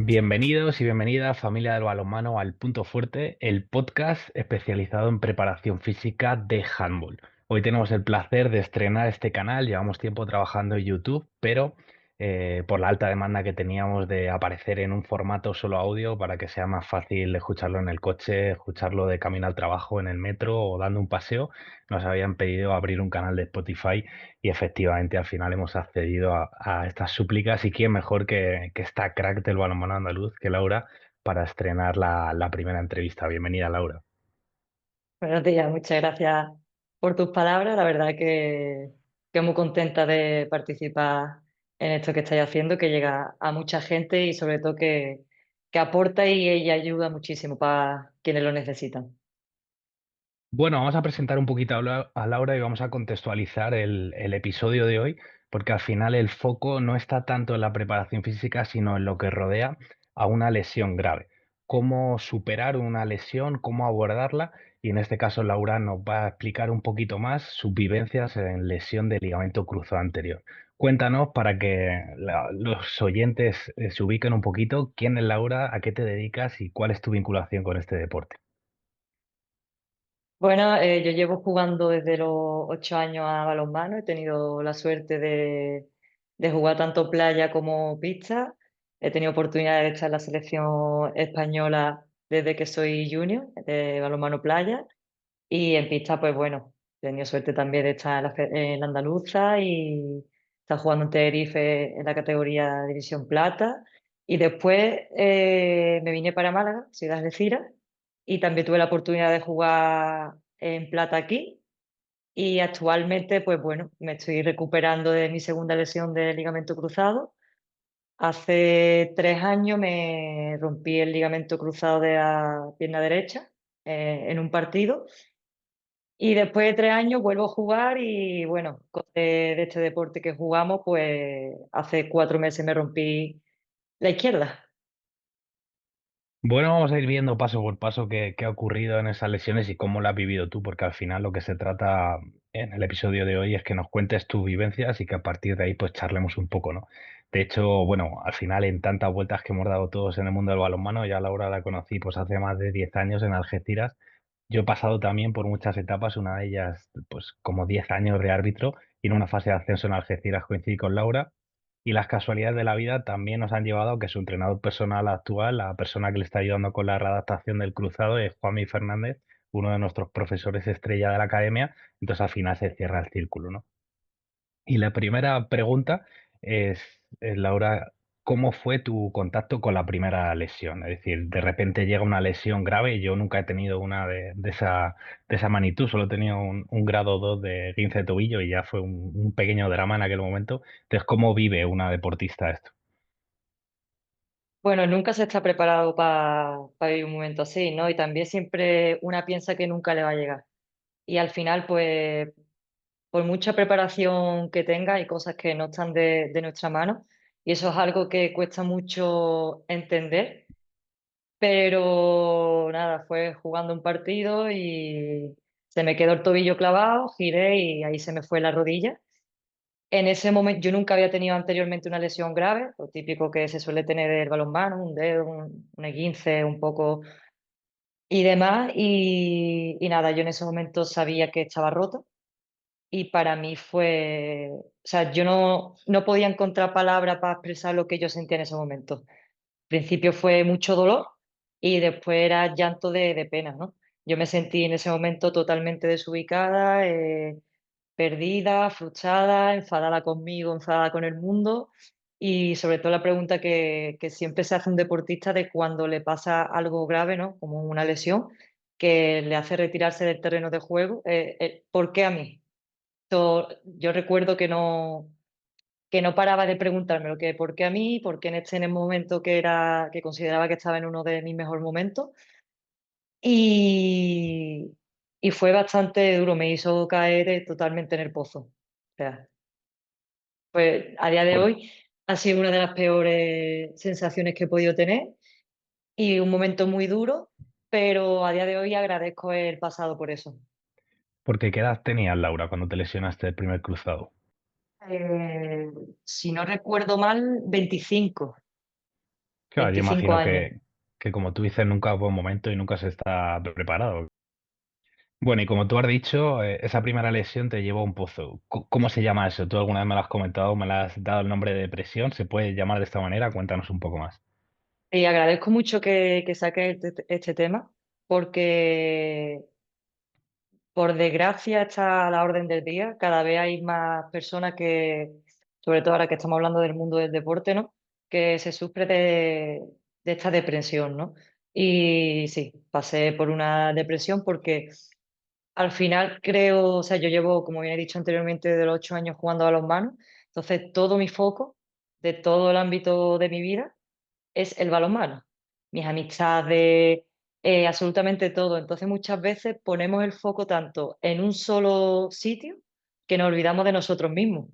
Bienvenidos y bienvenidas, familia del balonmano, al Punto Fuerte, el podcast especializado en preparación física de handball. Hoy tenemos el placer de estrenar este canal. Llevamos tiempo trabajando en YouTube, pero por la alta demanda que teníamos de aparecer en un formato solo audio para que sea más fácil escucharlo en el coche, escucharlo de camino al trabajo, en el metro o dando un paseo, nos habían pedido abrir un canal de Spotify y efectivamente al final hemos accedido a estas súplicas y quién mejor que esta crack del balonmano andaluz, que Laura, para estrenar la primera entrevista. Bienvenida, Laura. Buenos días, muchas gracias por tus palabras. La verdad que muy contenta de participar en esto que estáis haciendo, que llega a mucha gente y sobre todo que aporta y ayuda muchísimo para quienes lo necesitan. Bueno, vamos a presentar un poquito a Laura y vamos a contextualizar el episodio de hoy, porque al final el foco no está tanto en la preparación física, sino en lo que rodea a una lesión grave. Cómo superar una lesión, cómo abordarla, y en este caso Laura nos va a explicar un poquito más sus vivencias en lesión de ligamento cruzado anterior. Cuéntanos para que los oyentes se ubiquen un poquito, quién es Laura, a qué te dedicas y cuál es tu vinculación con este deporte. Bueno, yo llevo jugando desde los 8 años a balonmano. He tenido la suerte de jugar tanto playa como pista. He tenido oportunidad de estar en la selección española desde que soy junior de balonmano playa. Y en pista, pues bueno, he tenido suerte también de estar en la andaluza y estar jugando en Tenerife en la categoría División Plata. Y después me vine para Málaga, Ciudad de Algeciras, y también tuve la oportunidad de jugar en plata aquí. Y actualmente, pues bueno, me estoy recuperando de mi segunda lesión de ligamento cruzado. Hace 3 años me rompí el ligamento cruzado de la pierna derecha en un partido y después de 3 años vuelvo a jugar y bueno, de este deporte que jugamos, pues hace 4 meses me rompí la izquierda. Bueno, vamos a ir viendo paso por paso qué ha ocurrido en esas lesiones y cómo la has vivido tú, porque al final lo que se trata en el episodio de hoy es que nos cuentes tus vivencias y que a partir de ahí pues charlemos un poco, ¿no? De hecho, bueno, al final en tantas vueltas que hemos dado todos en el mundo del balonmano, ya Laura la conocí pues hace más de 10 años en Algeciras. Yo he pasado también por muchas etapas, una de ellas pues como 10 años de árbitro y en una fase de ascenso en Algeciras coincidí con Laura. Y las casualidades de la vida también nos han llevado a que su entrenador personal actual, la persona que le está ayudando con la readaptación del cruzado, es Juanmi Fernández, uno de nuestros profesores estrella de la academia. Entonces al final se cierra el círculo, ¿no? Y la primera pregunta Laura, ¿cómo fue tu contacto con la primera lesión? Es decir, de repente llega una lesión grave. Yo nunca he tenido una de esa magnitud, solo he tenido un grado 2 de 15 de tobillo y ya fue un pequeño drama en aquel momento. Entonces, ¿cómo vive una deportista esto? Bueno, nunca se está preparado para vivir un momento así, ¿no? Y también siempre una piensa que nunca le va a llegar. Y al final, pues, por mucha preparación que tenga, hay cosas que no están de nuestra mano. Y eso es algo que cuesta mucho entender. Pero nada, fue jugando un partido y se me quedó el tobillo clavado, giré y ahí se me fue la rodilla. En ese momento yo nunca había tenido anteriormente una lesión grave, lo típico que se suele tener el balonmano, un dedo, un esguince, un poco y demás. Y nada, yo en ese momento sabía que estaba roto y para mí fue, o sea, yo no podía encontrar palabras para expresar lo que yo sentía en ese momento. Al principio fue mucho dolor y después era llanto de pena, ¿no? Yo me sentí en ese momento totalmente desubicada, perdida, frustrada, enfadada conmigo, enfadada con el mundo y sobre todo la pregunta que siempre se hace un deportista de cuando le pasa algo grave, ¿no? Como una lesión que le hace retirarse del terreno de juego, ¿por qué a mí? Yo recuerdo que no paraba de preguntarme lo que por qué a mí, por qué en el momento que consideraba que estaba en uno de mis mejores momentos. Y, y fue bastante duro, me hizo caer totalmente en el pozo. O sea, pues a día de Por- hoy ha sido una de las peores sensaciones que he podido tener y un momento muy duro, pero a día de hoy agradezco el pasado por eso. Porque ¿qué edad tenías, Laura, cuando te lesionaste el primer cruzado? Eh, si no recuerdo mal, 25. Claro, yo 25 imagino años. que como tú dices, nunca es buen momento y nunca se está preparado. Bueno, y como tú has dicho, esa primera lesión te llevó a un pozo. ¿Cómo se llama eso? Tú alguna vez me lo has comentado, me lo has dado el nombre de depresión. ¿Se puede llamar de esta manera? Cuéntanos un poco más. Y agradezco mucho que saques este tema, porque por desgracia está a la orden del día. Cada vez hay más personas que, sobre todo ahora que estamos hablando del mundo del deporte, ¿no? Que se sufre de esta depresión, ¿no? Y sí, pasé por una depresión porque al final creo, o sea, yo llevo, como bien he dicho anteriormente, de los 8 años jugando a los manos, entonces todo mi foco de todo el ámbito de mi vida es el balonmano. Mis amistades, absolutamente todo. Entonces muchas veces ponemos el foco tanto en un solo sitio que nos olvidamos de nosotros mismos,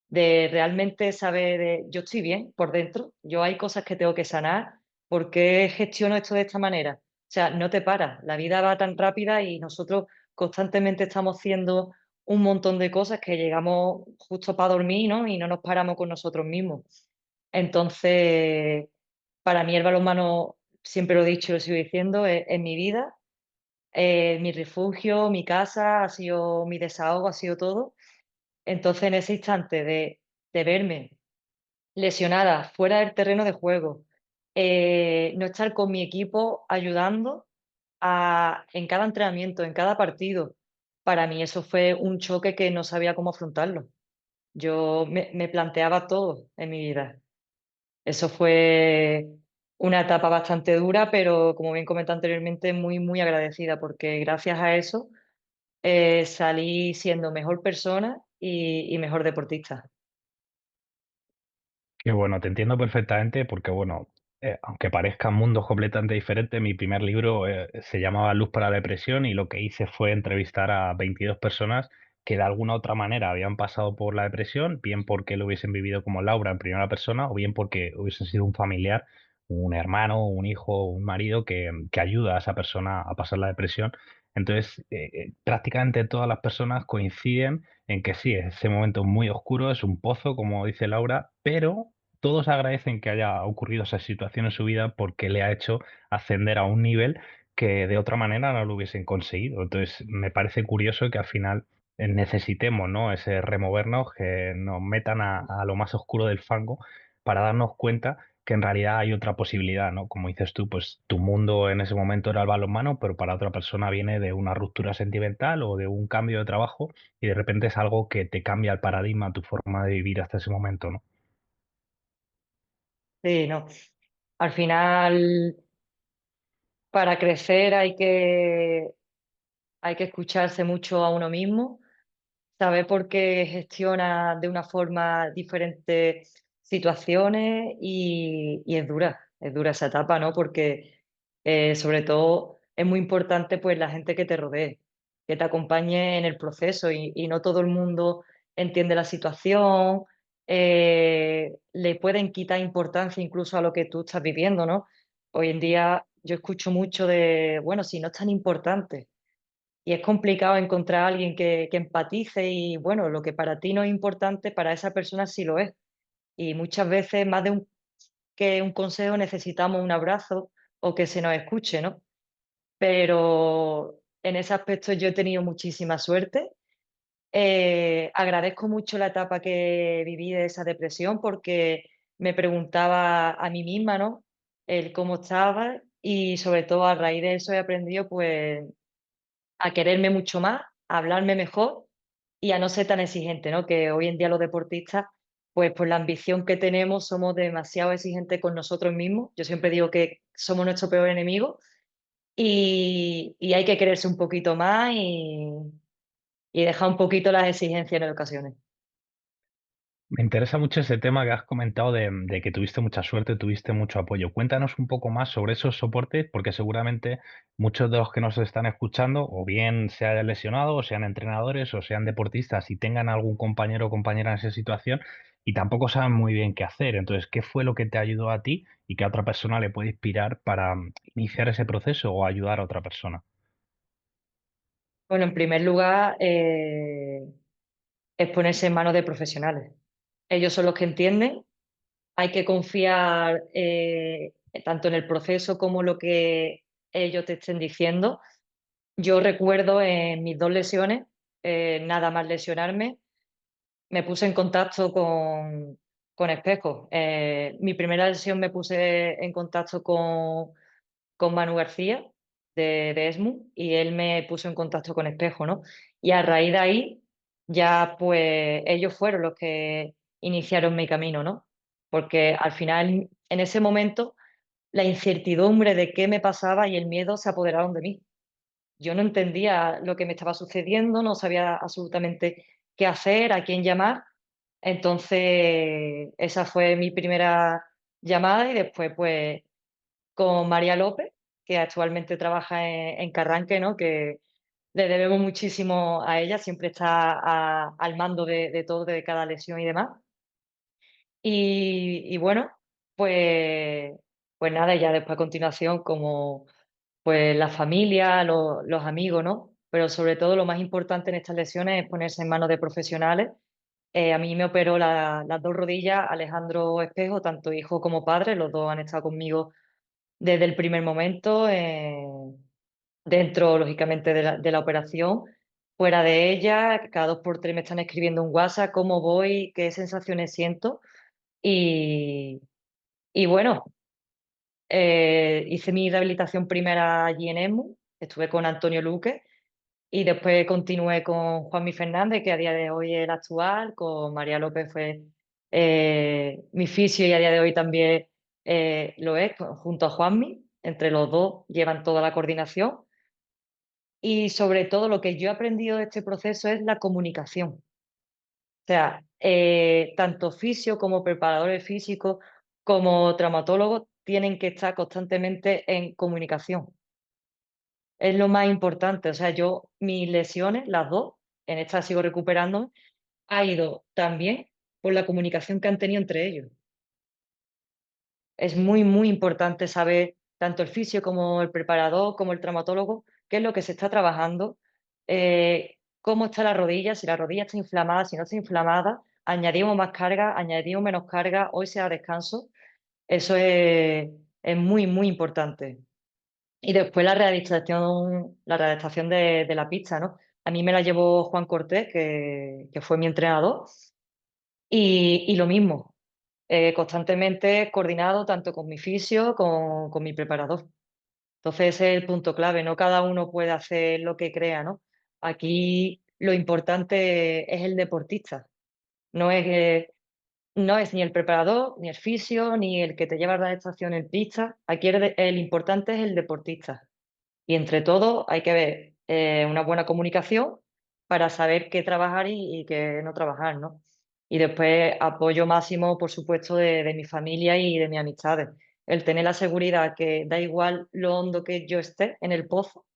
de realmente saber, yo estoy bien por dentro, yo hay cosas que tengo que sanar, ¿por qué gestiono esto de esta manera? O sea, no te paras, la vida va tan rápida y nosotros constantemente estamos haciendo un montón de cosas que llegamos justo para dormir, ¿no? Y no nos paramos con nosotros mismos. Entonces, para mí el balonmano, siempre lo he dicho y lo sigo diciendo, es mi vida, mi refugio, mi casa, ha sido mi desahogo, ha sido todo. Entonces, en ese instante de verme lesionada fuera del terreno de juego, no estar con mi equipo ayudando en cada entrenamiento, en cada partido, para mí eso fue un choque que no sabía cómo afrontarlo. Yo me planteaba todo en mi vida. Eso fue una etapa bastante dura, pero como bien comenté anteriormente, muy, muy agradecida, porque gracias a eso salí siendo mejor persona y mejor deportista. Que bueno, te entiendo perfectamente porque, bueno, aunque parezcan mundos completamente diferentes, mi primer libro se llamaba Luz para la Depresión y lo que hice fue entrevistar a 22 personas que de alguna u otra manera habían pasado por la depresión, bien porque lo hubiesen vivido como Laura en primera persona o bien porque hubiesen sido un familiar, un hermano, un hijo, un marido que ayuda a esa persona a pasar la depresión. Entonces, prácticamente todas las personas coinciden en que sí, ese momento muy oscuro, es un pozo, como dice Laura, pero todos agradecen que haya ocurrido esa situación en su vida porque le ha hecho ascender a un nivel que de otra manera no lo hubiesen conseguido. Entonces, me parece curioso que al final necesitemos, ¿no? Ese removernos, que nos metan a lo más oscuro del fango para darnos cuenta que en realidad hay otra posibilidad, ¿no? Como dices tú, pues tu mundo en ese momento era el balonmano, pero para otra persona viene de una ruptura sentimental o de un cambio de trabajo y de repente es algo que te cambia el paradigma, tu forma de vivir hasta ese momento, ¿no? Sí, no. Al final, para crecer hay que escucharse mucho a uno mismo, saber por qué gestiona de una forma diferente situaciones y es dura esa etapa, ¿no? Porque sobre todo es muy importante pues la gente que te rodee, que te acompañe en el proceso y no todo el mundo entiende la situación, le pueden quitar importancia incluso a lo que tú estás viviendo, ¿no? Hoy en día yo escucho mucho de, bueno, si no es tan importante. Y es complicado encontrar a alguien que empatice y bueno, lo que para ti no es importante, para esa persona sí lo es. Y muchas veces, más de que un consejo, necesitamos un abrazo o que se nos escuche, ¿no? Pero en ese aspecto yo he tenido muchísima suerte. Agradezco mucho la etapa que viví de esa depresión porque me preguntaba a mí misma, ¿no? El cómo estaba y sobre todo a raíz de eso he aprendido pues a quererme mucho más, a hablarme mejor y a no ser tan exigente, ¿no? Que hoy en día los deportistas, pues por la ambición que tenemos, somos demasiado exigentes con nosotros mismos. Yo siempre digo que somos nuestro peor enemigo y hay que quererse un poquito más y dejar un poquito las exigencias en ocasiones. Me interesa mucho ese tema que has comentado de que tuviste mucha suerte, tuviste mucho apoyo. Cuéntanos un poco más sobre esos soportes, porque seguramente muchos de los que nos están escuchando, o bien se hayan lesionado, o sean entrenadores, o sean deportistas, y tengan algún compañero o compañera en esa situación, y tampoco saben muy bien qué hacer. Entonces, ¿qué fue lo que te ayudó a ti y que a otra persona le puede inspirar para iniciar ese proceso o ayudar a otra persona? Bueno, en primer lugar, es ponerse en manos de profesionales. Ellos son los que entienden. hay que confiar tanto en el proceso como lo que ellos te estén diciendo. Yo recuerdo en mis dos lesiones, nada más lesionarme, me puse en contacto con espejos. Mi primera lesión me puse en contacto con Manu García de ESMU y él me puso en contacto con espejo, ¿no? Y a raíz de ahí, ya pues ellos fueron los que iniciaron mi camino, ¿no? Porque al final, en ese momento, la incertidumbre de qué me pasaba y el miedo se apoderaron de mí. Yo no entendía lo que me estaba sucediendo, no sabía absolutamente qué hacer, a quién llamar. Entonces, esa fue mi primera llamada y después, pues, con María López, que actualmente trabaja en Carranque, ¿no? Que le debemos muchísimo a ella, siempre está al mando de todo, de cada lesión y demás. Y bueno, pues, pues nada, ya después a continuación, como pues la familia, los amigos, ¿no? Pero sobre todo lo más importante en estas lesiones es ponerse en manos de profesionales. A mí me operó las dos rodillas Alejandro Espejo, tanto hijo como padre, los dos han estado conmigo desde el primer momento, dentro, lógicamente, de la operación. Fuera de ella, cada dos por tres me están escribiendo un WhatsApp, cómo voy, qué sensaciones siento. Y, y bueno, hice mi rehabilitación primera allí en ESMU, estuve con Antonio Luque y después continué con Juanmi Fernández, que a día de hoy es el actual, con María López fue mi fisio y a día de hoy también lo es, junto a Juanmi. Entre los dos llevan toda la coordinación. Y sobre todo lo que yo he aprendido de este proceso es la comunicación. O sea, tanto fisio como preparadores físicos como traumatólogos tienen que estar constantemente en comunicación. Es lo más importante. O sea, yo, mis lesiones, las dos, en esta sigo recuperándome, ha ido también por la comunicación que han tenido entre ellos. Es muy, muy importante saber, tanto el fisio como el preparador, como el traumatólogo, qué es lo que se está trabajando, cómo está la rodilla, si la rodilla está inflamada, si no está inflamada, añadimos más carga, añadimos menos carga, hoy sea descanso. Eso es muy, muy importante. Y después la readaptación de la pista, ¿no? A mí me la llevó Juan Cortés, que fue mi entrenador, y lo mismo, constantemente coordinado tanto con mi fisio como con mi preparador. Entonces ese es el punto clave, no cada uno puede hacer lo que crea, ¿no? Aquí lo importante es el deportista, no es, no es ni el preparador, ni el fisio, ni el que te lleva a la estación en pista, aquí el importante es el deportista. Y entre todos hay que ver una buena comunicación para saber qué trabajar y qué no trabajar, ¿no? Y después apoyo máximo, por supuesto, de mi familia y de mis amistades. El tener la seguridad que da igual lo hondo que yo esté en el pozo,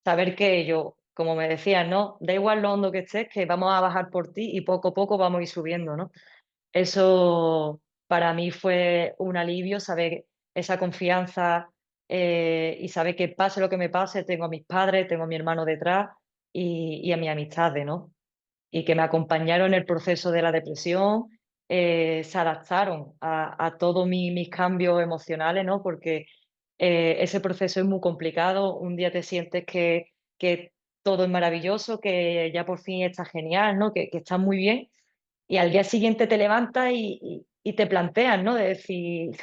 saber que yo, como me decías, ¿no? Da igual lo hondo que estés, que vamos a bajar por ti y poco a poco vamos a ir subiendo, ¿no? Eso para mí fue un alivio, saber esa confianza y saber que pase lo que me pase, tengo a mis padres, tengo a mi hermano detrás y a mis amistades, ¿no? Y que me acompañaron en el proceso de la depresión, se adaptaron a todos mis cambios emocionales, ¿no? Porque ese proceso es muy complicado. Un día te sientes que todo es maravilloso, que ya por fin está genial, ¿no? Que estás muy bien y al día siguiente te levantas y te planteas, ¿no? De decir,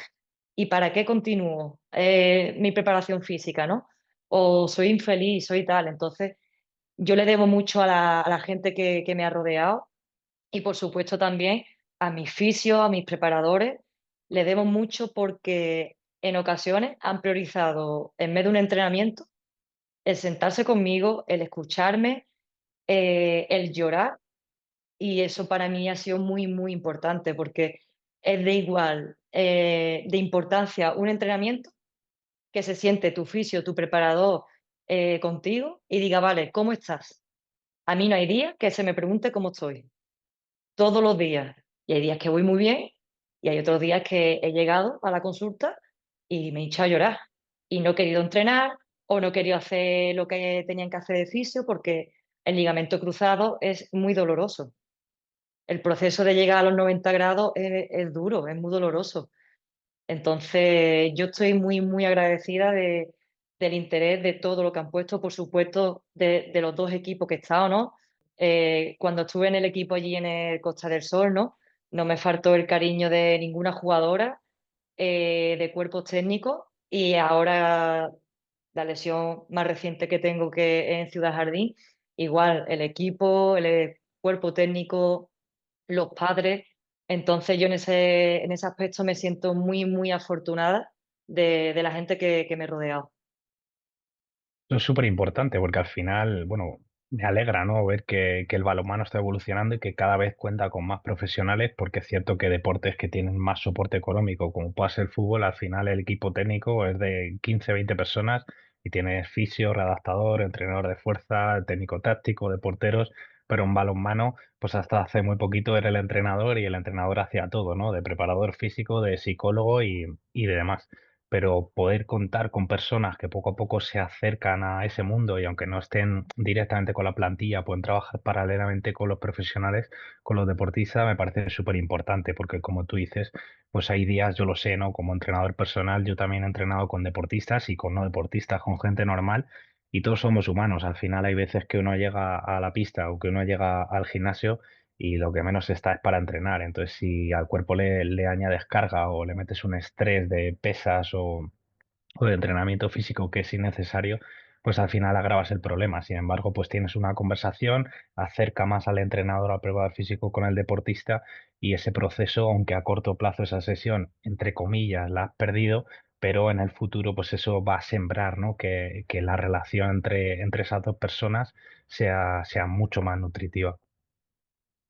¿y para qué continúo mi preparación física, ¿no? O soy infeliz, soy tal. Entonces, yo le debo mucho a la gente que me ha rodeado y, por supuesto, también a mis fisios, a mis preparadores. Le debo mucho porque en ocasiones han priorizado, en vez de un entrenamiento, el sentarse conmigo, el escucharme, el llorar y eso para mí ha sido muy, muy importante porque es de igual de importancia un entrenamiento que se siente tu fisio, tu preparador contigo y diga, vale, ¿cómo estás? A mí no hay día que se me pregunte cómo estoy. Todos los días. Y hay días que voy muy bien y hay otros días que he llegado a la consulta y me he echado a llorar y no he querido entrenar o no he querido hacer lo que tenían que hacer de fisio porque el ligamento cruzado es muy doloroso. el proceso de llegar a los 90 grados es duro, es muy doloroso. Entonces, yo estoy muy, muy agradecida del interés de todo lo que han puesto, por supuesto, de los dos equipos que he estado, ¿no? Cuando estuve en el equipo allí en el Costa del Sol, ¿no? No me faltó el cariño de ninguna jugadora, de cuerpos técnicos, y ahora la lesión más reciente que tengo que en Ciudad Jardín, igual el equipo, el cuerpo técnico, los padres. Entonces yo en ese aspecto me siento muy, muy afortunada de la gente que me he rodeado. Eso es súper importante porque al final, bueno, me alegra, ¿no? Ver que el balonmano está evolucionando y que cada vez cuenta con más profesionales, porque es cierto que deportes que tienen más soporte económico, como puede ser el fútbol, al final el equipo técnico es de 15 20 personas y tienes fisio, redactador, entrenador de fuerza, técnico táctico, de porteros, pero en balonmano, pues hasta hace muy poquito era el entrenador y el entrenador hacía todo, ¿no? De preparador físico, de psicólogo y de demás, pero poder contar con personas que poco a poco se acercan a ese mundo y aunque no estén directamente con la plantilla, pueden trabajar paralelamente con los profesionales, con los deportistas, me parece súper importante porque como tú dices, pues hay días, yo lo sé, ¿no? Como entrenador personal, yo también he entrenado con deportistas y con no deportistas, con gente normal. Y todos somos humanos. Al final hay veces que uno llega a la pista o que uno llega al gimnasio y lo que menos está es para entrenar. Entonces, si al cuerpo le añades carga o le metes un estrés de pesas o de entrenamiento físico que es innecesario, pues al final agravas el problema. Sin embargo, pues tienes una conversación, acerca más al entrenador, al preparador físico con el deportista y ese proceso, aunque a corto plazo esa sesión, entre comillas, la has perdido, pero en el futuro pues eso va a sembrar, ¿no? Que la relación entre esas dos personas sea mucho más nutritiva.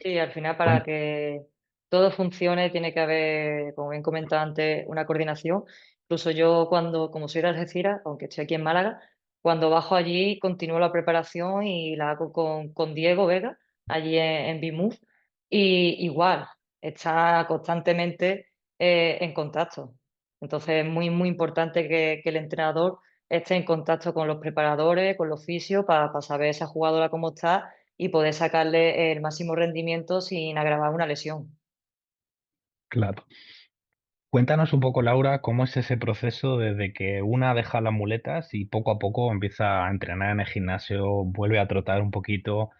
Sí, al final para que todo funcione tiene que haber, como bien comentado antes, una coordinación. Incluso yo cuando, como soy de Algeciras, aunque estoy aquí en Málaga, cuando bajo allí continúo la preparación y la hago con Diego Vega, allí en BMove. Y igual, está constantemente en contacto. Entonces es muy, muy importante que el entrenador esté en contacto con los preparadores, con los fisios, para saber esa jugadora cómo está y poder sacarle el máximo rendimiento sin agravar una lesión. Claro. Cuéntanos un poco, Laura, cómo es ese proceso desde que una deja las muletas y poco a poco empieza a entrenar en el gimnasio, vuelve a trotar un poquito,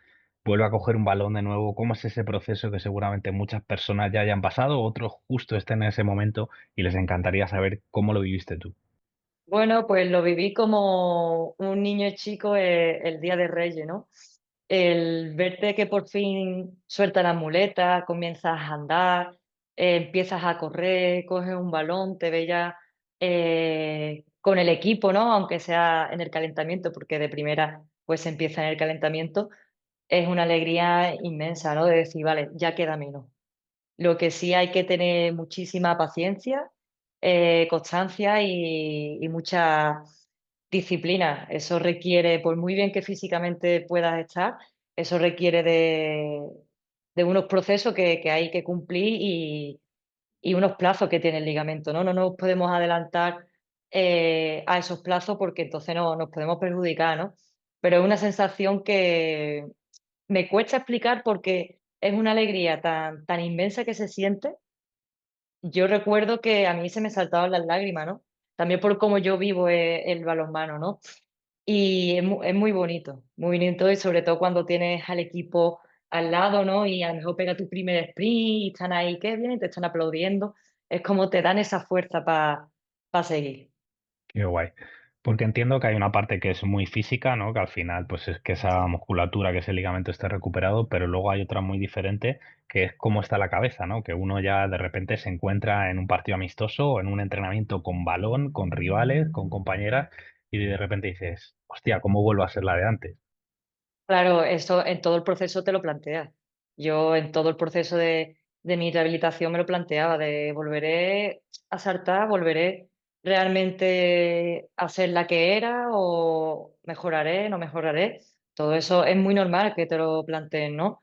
vuelve a coger un balón de nuevo. ¿Cómo es ese proceso que seguramente muchas personas ya hayan pasado, otros justo estén en ese momento y les encantaría saber cómo lo viviste tú? Bueno, pues lo viví como un niño chico el Día de Reyes, ¿no? El verte que por fin suelta las muletas, comienzas a andar, empiezas a correr, coges un balón, te ves ya con el equipo, ¿no? Aunque sea en el calentamiento, porque de primera pues se empieza en el calentamiento, es una alegría inmensa, ¿no? De decir, vale, ya queda menos. Lo que sí hay que tener muchísima paciencia, constancia y mucha disciplina. Eso requiere, por muy bien que físicamente puedas estar, eso requiere de unos procesos que hay que cumplir y unos plazos que tiene el ligamento, ¿no? No nos podemos adelantar a esos plazos porque entonces no, nos podemos perjudicar, ¿no? Pero es una sensación que me cuesta explicar porque es una alegría tan, tan inmensa que se siente. Yo recuerdo que a mí se me saltaban las lágrimas, ¿no? También por cómo yo vivo el balonmano, ¿no? Y es muy bonito y sobre todo cuando tienes al equipo al lado, ¿no? Y a lo mejor pega tu primer sprint y están ahí, qué bien, y te están aplaudiendo. Es como te dan esa fuerza para seguir. Qué guay. Porque entiendo que hay una parte que es muy física, ¿no? Que al final, pues es que esa musculatura, que ese ligamento esté recuperado, pero luego hay otra muy diferente, que es cómo está la cabeza, ¿no? Que uno ya de repente se encuentra en un partido amistoso o en un entrenamiento con balón, con rivales, con compañeras, y de repente dices, hostia, ¿cómo vuelvo a ser la de antes? Claro, eso en todo el proceso te lo planteas. Yo en todo el proceso de mi rehabilitación me lo planteaba, de volveré a saltar, volveré realmente a ser la que era o mejoraré, no mejoraré. Todo eso es muy normal que te lo planteen, ¿no?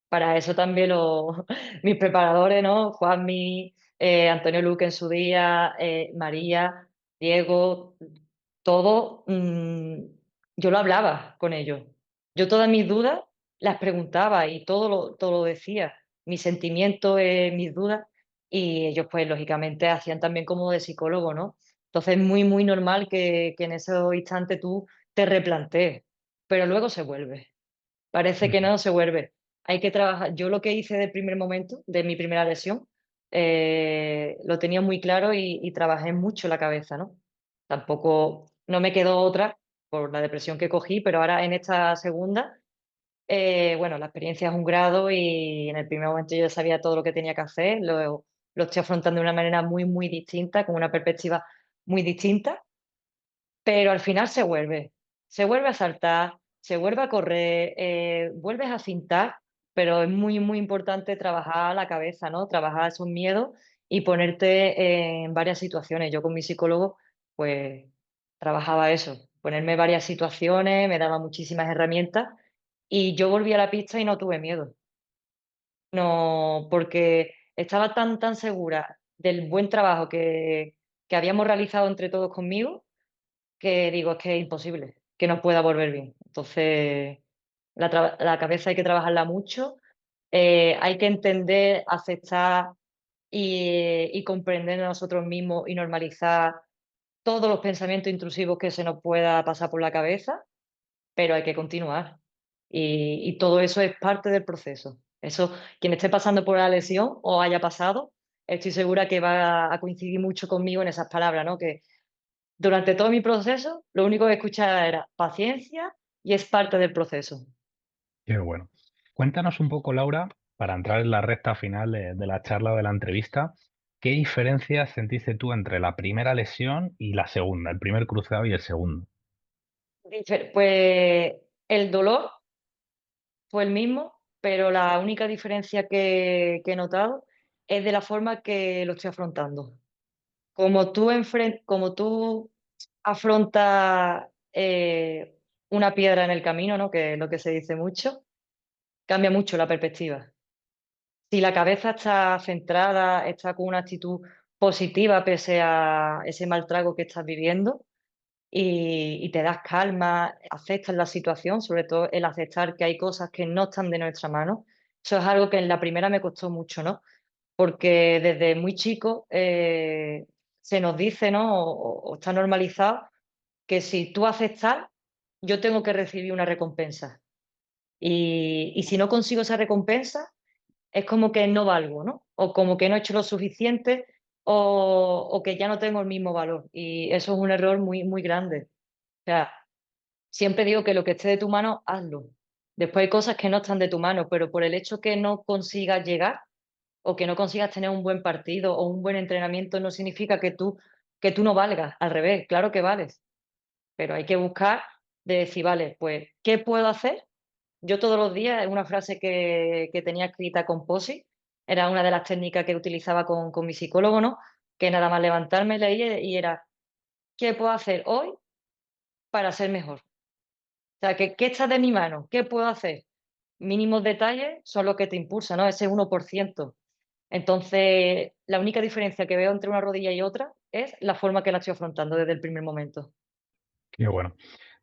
Para eso también mis preparadores, ¿no? Juanmi, Antonio Luque en su día, María, Diego, todo, yo lo hablaba con ellos. Yo todas mis dudas las preguntaba y todo lo decía. mis sentimientos, mis dudas, y ellos pues lógicamente hacían también como de psicólogo, ¿no? Entonces es muy, muy normal que en ese instante tú te replantees, pero luego se vuelve. Parece que Ujú. no, se vuelve. Hay que trabajar. Yo lo que hice del primer momento, de mi primera lesión, lo tenía muy claro y trabajé mucho la cabeza, ¿no? Tampoco, no me quedó otra por la depresión que cogí, pero ahora en esta segunda, bueno, la experiencia es un grado y en el primer momento yo ya sabía todo lo que tenía que hacer, lo estoy afrontando de una manera muy, muy distinta, con una perspectiva muy distinta, pero al final se vuelve a saltar, se vuelve a correr, vuelves a cintar, pero es muy, muy importante trabajar la cabeza, ¿no? Trabajar esos miedos y ponerte en varias situaciones. Yo con mi psicólogo, pues trabajaba eso, ponerme varias situaciones, me daba muchísimas herramientas y yo volví a la pista y no tuve miedo. No, porque estaba tan, tan segura del buen trabajo que habíamos realizado entre todos conmigo que digo, es que es imposible que no pueda volver bien. Entonces, la cabeza hay que trabajarla mucho, hay que entender, aceptar y comprender a nosotros mismos y normalizar todos los pensamientos intrusivos que se nos pueda pasar por la cabeza, pero hay que continuar. Y todo eso es parte del proceso. Eso, quien esté pasando por la lesión o haya pasado, estoy segura que va a coincidir mucho conmigo en esas palabras, ¿no? Que durante todo mi proceso, lo único que escuchaba era paciencia y es parte del proceso. Qué bueno. Cuéntanos un poco, Laura, para entrar en la recta final de la charla o de la entrevista, ¿qué diferencias sentiste tú entre la primera lesión y la segunda, el primer cruzado y el segundo? Pues el dolor fue el mismo, pero la única diferencia que he notado es de la forma que lo estoy afrontando. Como tú afrontas una piedra en el camino, ¿no? Que es lo que se dice mucho, cambia mucho la perspectiva. Si la cabeza está centrada, está con una actitud positiva pese a ese mal trago que estás viviendo y te das calma, aceptas la situación, sobre todo el aceptar que hay cosas que no están de nuestra mano. Eso es algo que en la primera me costó mucho, ¿no? Porque desde muy chico se nos dice, ¿no? O está normalizado que si tú aceptas, yo tengo que recibir una recompensa. Y si no consigo esa recompensa, es como que no valgo, ¿no? O como que no he hecho lo suficiente o que ya no tengo el mismo valor. Y eso es un error muy, muy grande. O sea, siempre digo que lo que esté de tu mano, hazlo. Después hay cosas que no están de tu mano, pero por el hecho que no consigas llegar o que no consigas tener un buen partido o un buen entrenamiento no significa que tú no valgas. Al revés, claro que vales, pero hay que buscar de decir, vale, pues, ¿qué puedo hacer? Yo todos los días, es una frase que tenía escrita con POSI, era una de las técnicas que utilizaba con mi psicólogo, ¿no? Que nada más levantarme, leía y era, ¿qué puedo hacer hoy para ser mejor? O sea, ¿qué está de mi mano? ¿Qué puedo hacer? Mínimos detalles son los que te impulsan, ¿no? Ese 1%. Entonces, la única diferencia que veo entre una rodilla y otra es la forma que la estoy afrontando desde el primer momento. Qué bueno.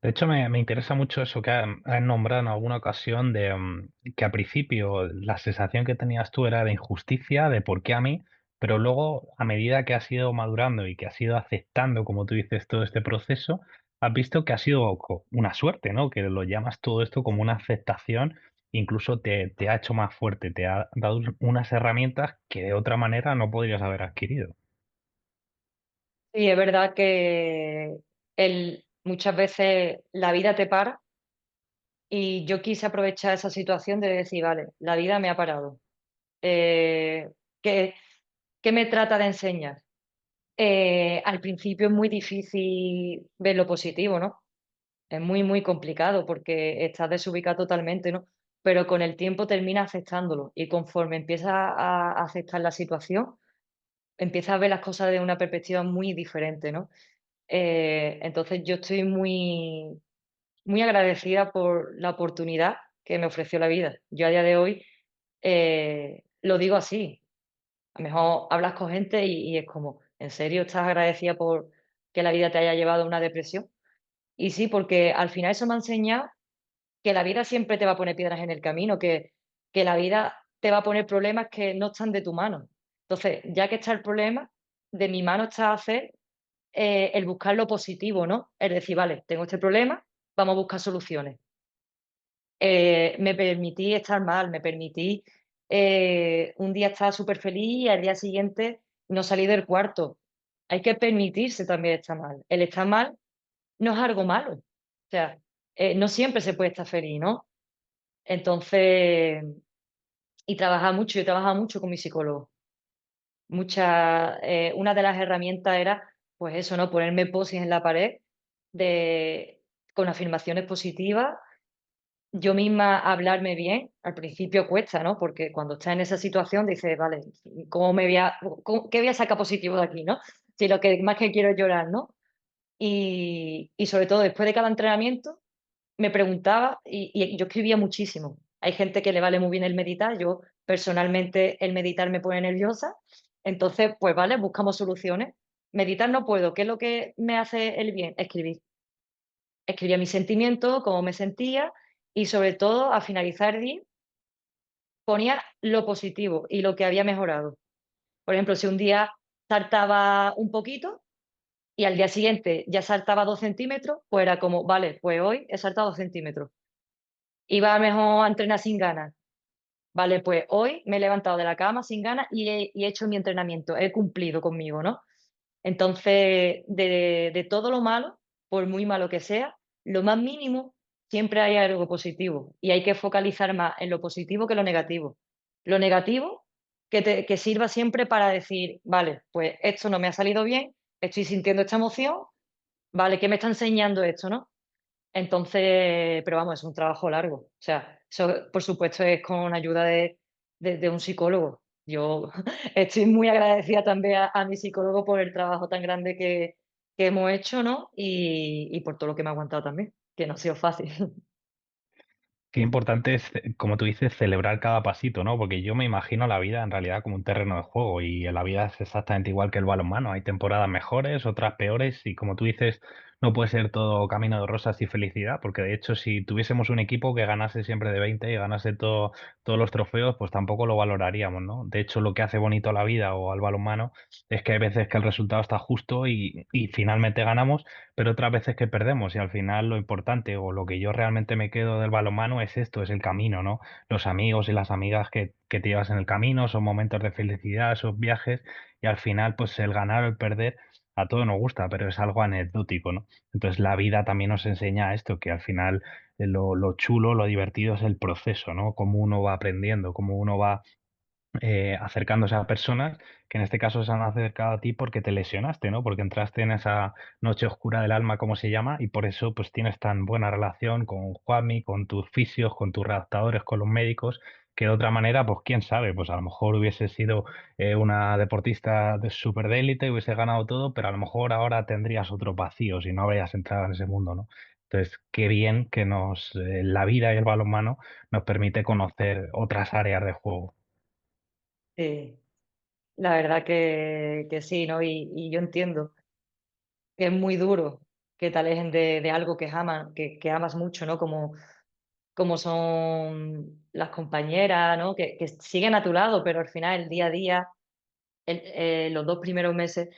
De hecho, me interesa mucho eso que has nombrado en alguna ocasión de que al principio la sensación que tenías tú era de injusticia, de por qué a mí, pero luego a medida que has ido madurando y que has ido aceptando, como tú dices, todo este proceso, has visto que ha sido una suerte, ¿no? Que lo llamas todo esto como una aceptación, incluso te ha hecho más fuerte, te ha dado unas herramientas que de otra manera no podrías haber adquirido. Y es verdad que muchas veces la vida te para y yo quise aprovechar esa situación de decir, vale, la vida me ha parado. Eh, ¿qué, qué me trata de enseñar? Al principio es muy difícil ver lo positivo, ¿no? Es muy, muy complicado porque estás desubicado totalmente, ¿no? Pero con el tiempo terminas aceptándolo y conforme empiezas a aceptar la situación, empiezas a ver las cosas de una perspectiva muy diferente, ¿no? Entonces yo estoy muy, muy agradecida por la oportunidad que me ofreció la vida. Yo a día de hoy lo digo así. A lo mejor hablas con gente y es como, ¿en serio estás agradecida por que la vida te haya llevado a una depresión? Y sí, porque al final eso me ha enseñado que la vida siempre te va a poner piedras en el camino, que la vida te va a poner problemas que no están de tu mano. Entonces, ya que está el problema, de mi mano está hacer el buscar lo positivo, ¿no? Es decir, vale, tengo este problema, vamos a buscar soluciones. Me permití estar mal, me permití un día estar súper feliz y al día siguiente no salí del cuarto. Hay que permitirse también estar mal. El estar mal no es algo malo. O sea, no siempre se puede estar feliz, ¿no? Entonces, y trabajar mucho, yo trabajaba mucho con mi psicólogo. Una de las herramientas era, pues eso, ¿no? Ponerme posis en la pared de, con afirmaciones positivas, yo misma hablarme bien. Al principio cuesta, ¿no? Porque cuando estás en esa situación dices, vale, ¿qué voy a sacar positivo de aquí, ¿no? Si lo que más que quiero es llorar, ¿no? Y sobre todo después de cada entrenamiento me preguntaba y yo escribía muchísimo. Hay gente que le vale muy bien el meditar, yo personalmente el meditar me pone nerviosa, entonces, pues vale, buscamos soluciones. Meditar no puedo, ¿qué es lo que me hace el bien? Escribir. Escribía mis sentimientos, cómo me sentía y sobre todo a finalizar el día ponía lo positivo y lo que había mejorado. Por ejemplo, si un día saltaba un poquito y al día siguiente ya saltaba 2 centímetros, pues era como, vale, pues hoy he saltado 2 centímetros. Iba a lo mejor a entrenar sin ganas. Vale, pues hoy me he levantado de la cama sin ganas y he hecho mi entrenamiento, he cumplido conmigo, ¿no? Entonces, de todo lo malo, por muy malo que sea, lo más mínimo, siempre hay algo positivo y hay que focalizar más en lo positivo que lo negativo. Lo negativo, que sirva siempre para decir, vale, pues esto no me ha salido bien, estoy sintiendo esta emoción, vale, ¿qué me está enseñando esto, no? Entonces, pero vamos, es un trabajo largo. O sea, eso por supuesto es con ayuda de un psicólogo. Yo estoy muy agradecida también a mi psicólogo por el trabajo tan grande que hemos hecho, ¿no? Y por todo lo que me ha aguantado también, que no ha sido fácil. Qué importante es, como tú dices, celebrar cada pasito, ¿no? Porque yo me imagino la vida en realidad como un terreno de juego y la vida es exactamente igual que el balonmano. Hay temporadas mejores, otras peores y como tú dices, no puede ser todo camino de rosas y felicidad, porque de hecho si tuviésemos un equipo que ganase siempre de 20 y ganase todos los trofeos, pues tampoco lo valoraríamos, ¿no? De hecho, lo que hace bonito a la vida o al balonmano es que hay veces que el resultado está justo y finalmente ganamos, pero otras veces que perdemos y al final lo importante o lo que yo realmente me quedo del balonmano es esto, es el camino, ¿no? Los amigos y las amigas que te llevas en el camino, son momentos de felicidad, esos viajes y al final pues el ganar o el perder a todos nos gusta, pero es algo anecdótico, ¿no? Entonces la vida también nos enseña esto, que al final lo chulo, lo divertido es el proceso, ¿no? Cómo uno va aprendiendo, cómo uno va acercándose a personas que en este caso se han acercado a ti porque te lesionaste, ¿no? Porque entraste en esa noche oscura del alma, como se llama, y por eso pues tienes tan buena relación con Juanmi, con tus fisios, con tus redactadores, con los médicos, que de otra manera, pues quién sabe, pues a lo mejor hubiese sido una deportista de súper de élite, hubiese ganado todo, pero a lo mejor ahora tendrías otro vacío si no habrías entrado en ese mundo, ¿no? Entonces, qué bien que la vida y el balonmano nos permite conocer otras áreas de juego. Sí, la verdad que sí, ¿no? Y yo entiendo que es muy duro que te alejen de algo que amas mucho, ¿no? Como son las compañeras, ¿no? Que siguen a tu lado, pero al final el día a día, los 2 primeros meses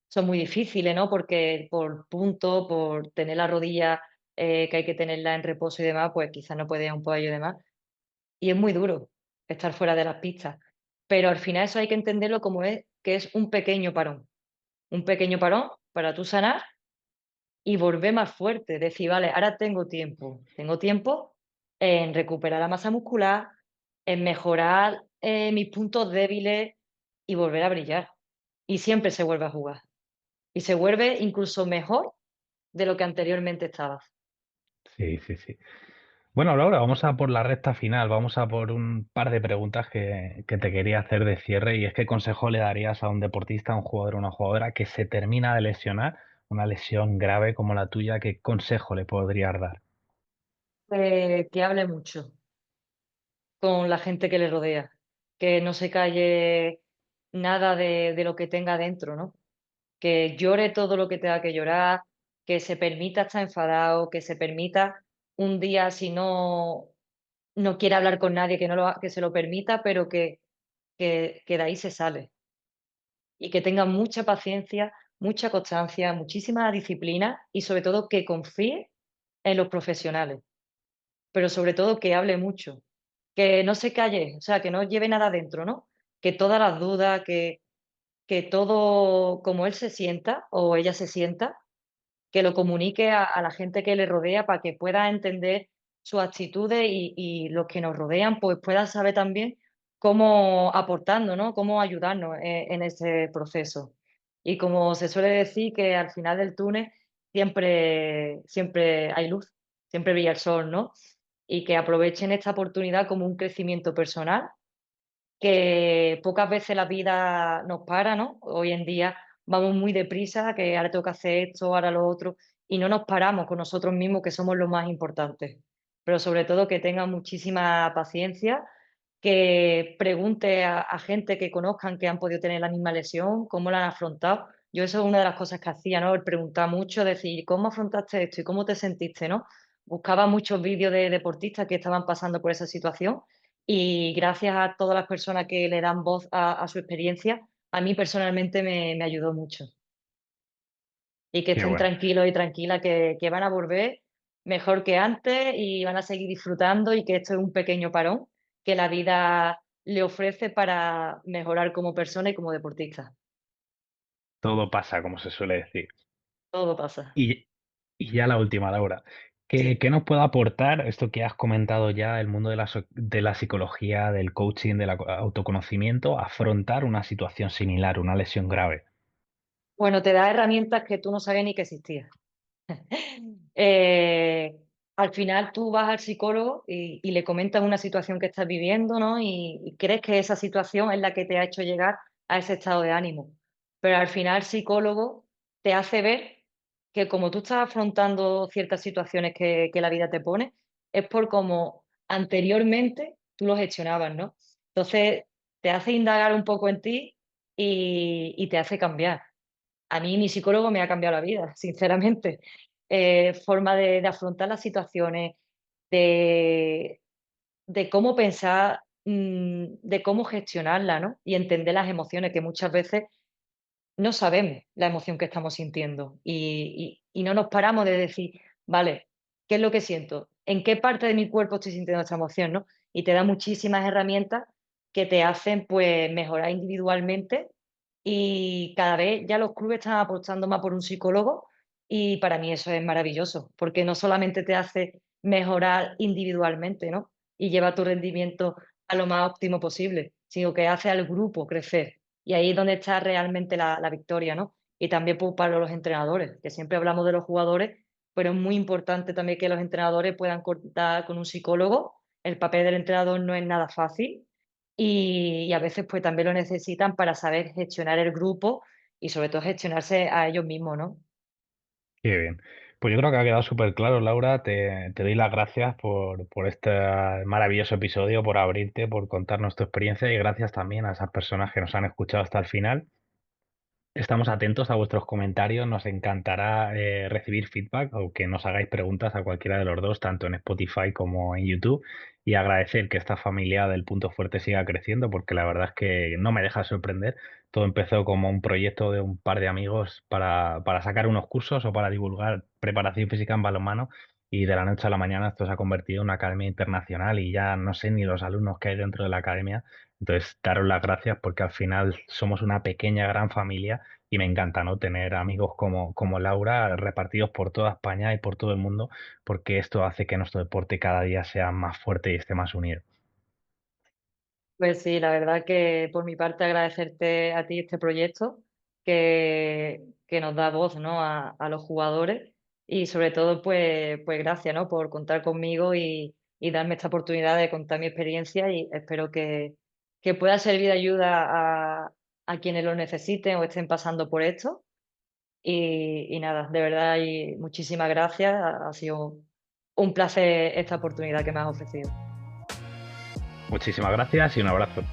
son muy difíciles, ¿no? Porque por punto, por tener la rodilla que hay que tenerla en reposo y demás, pues quizás no puede ir a un podio y demás. Y es muy duro estar fuera de las pistas. Pero al final eso hay que entenderlo como es, que es un pequeño parón. Un pequeño parón para tú sanar y volver más fuerte. Decir, vale, ahora tengo tiempo en recuperar la masa muscular, en mejorar mis puntos débiles y volver a brillar. Y siempre se vuelve a jugar. Y se vuelve incluso mejor de lo que anteriormente estabas. Sí, sí, sí. Bueno, Laura, vamos a por la recta final, vamos a por un par de preguntas que te quería hacer de cierre y es qué consejo le darías a un deportista, a un jugador o una jugadora que se termina de lesionar, una lesión grave como la tuya, ¿qué consejo le podrías dar? Que hable mucho con la gente que le rodea, que no se calle nada de lo que tenga dentro, ¿no? Que llore todo lo que tenga que llorar, que se permita estar enfadado, que se permita un día, si no no quiere hablar con nadie que, no lo, que se lo permita, pero que de ahí se sale. Y que tenga mucha paciencia, mucha constancia, muchísima disciplina y sobre todo que confíe en los profesionales, pero sobre todo que hable mucho, que no se calle, o sea, que no lleve nada dentro, ¿no? Que todas las dudas, que todo como él se sienta o ella se sienta, que lo comunique a la gente que le rodea para que pueda entender sus actitudes y los que nos rodean, pues puedan saber también cómo aportarnos, ¿no? Cómo ayudarnos en ese proceso. Y como se suele decir que al final del túnel siempre hay luz, siempre brilla el sol, ¿no? Y que aprovechen esta oportunidad como un crecimiento personal que pocas veces la vida nos para, ¿no? Hoy en día vamos muy deprisa, que ahora tengo que hacer esto, ahora lo otro, y no nos paramos con nosotros mismos, que somos lo más importante. Pero sobre todo que tengan muchísima paciencia, que pregunte a gente que conozcan que han podido tener la misma lesión, cómo la han afrontado. Yo eso es una de las cosas que hacía, ¿no? El preguntar mucho, decir, ¿cómo afrontaste esto y cómo te sentiste, ¿no? Buscaba muchos vídeos de deportistas que estaban pasando por esa situación y gracias a todas las personas que le dan voz a su experiencia, a mí personalmente me ayudó mucho. Y que Qué estén bueno. tranquilos y tranquilas, que van a volver mejor que antes y van a seguir disfrutando y que esto es un pequeño parón que la vida le ofrece para mejorar como persona y como deportista. Todo pasa, como se suele decir. Todo pasa. Y, y ya la última, Laura. Sí. ¿Qué nos puede aportar esto que has comentado ya, el mundo de de la psicología, del coaching, del autoconocimiento, afrontar una situación similar, una lesión grave? Bueno, te da herramientas que tú no sabías ni que existían. Eh, Al final tú vas al psicólogo y le comentas una situación que estás viviendo, ¿no? Y crees que esa situación es la que te ha hecho llegar a ese estado de ánimo. Pero al final el psicólogo te hace ver que como tú estás afrontando ciertas situaciones que la vida te pone, es por como anteriormente tú lo gestionabas, ¿no? Entonces te hace indagar un poco en ti y te hace cambiar. A mí mi psicólogo me ha cambiado la vida, sinceramente. Forma de afrontar las situaciones, de, de cómo pensar, de cómo gestionarla, ¿no? Y entender las emociones, que muchas veces no sabemos la emoción que estamos sintiendo y no nos paramos de decir, vale, ¿qué es lo que siento? ¿En qué parte de mi cuerpo estoy sintiendo esta emoción, no? Y te da muchísimas herramientas que te hacen, pues, mejorar individualmente y cada vez ya los clubes están apostando más por un psicólogo y para mí eso es maravilloso, porque no solamente te hace mejorar individualmente, ¿no? Y lleva tu rendimiento a lo más óptimo posible, sino que hace al grupo crecer. Y ahí es donde está realmente la victoria, ¿no? Y también pues, para los entrenadores, que siempre hablamos de los jugadores, pero es muy importante también que los entrenadores puedan contar con un psicólogo. El papel del entrenador no es nada fácil y a veces pues también lo necesitan para saber gestionar el grupo y sobre todo gestionarse a ellos mismos, ¿no? Qué bien. Pues yo creo que ha quedado súper claro, Laura. Te doy las gracias por este maravilloso episodio, por abrirte, por contarnos tu experiencia y gracias también a esas personas que nos han escuchado hasta el final. Estamos atentos a vuestros comentarios, nos encantará recibir feedback o que nos hagáis preguntas a cualquiera de los dos, tanto en Spotify como en YouTube, y agradecer que esta familia del Punto Fuerte siga creciendo, porque la verdad es que no me deja sorprender. Todo empezó como un proyecto de un par de amigos para sacar unos cursos o para divulgar preparación física en balonmano, y de la noche a la mañana esto se ha convertido en una academia internacional y ya no sé ni los alumnos que hay dentro de la academia. Entonces, daros las gracias porque al final somos una pequeña, gran familia y me encanta, ¿no? Tener amigos como Laura repartidos por toda España y por todo el mundo, porque esto hace que nuestro deporte cada día sea más fuerte y esté más unido. Pues sí, la verdad que por mi parte agradecerte a ti este proyecto que nos da voz, ¿no? A los jugadores y sobre todo pues gracias, ¿no? Por contar conmigo y darme esta oportunidad de contar mi experiencia y espero que pueda servir de ayuda a quienes lo necesiten o estén pasando por esto. Y nada, de verdad y muchísimas gracias. Ha sido un placer esta oportunidad que me has ofrecido. Muchísimas gracias y un abrazo.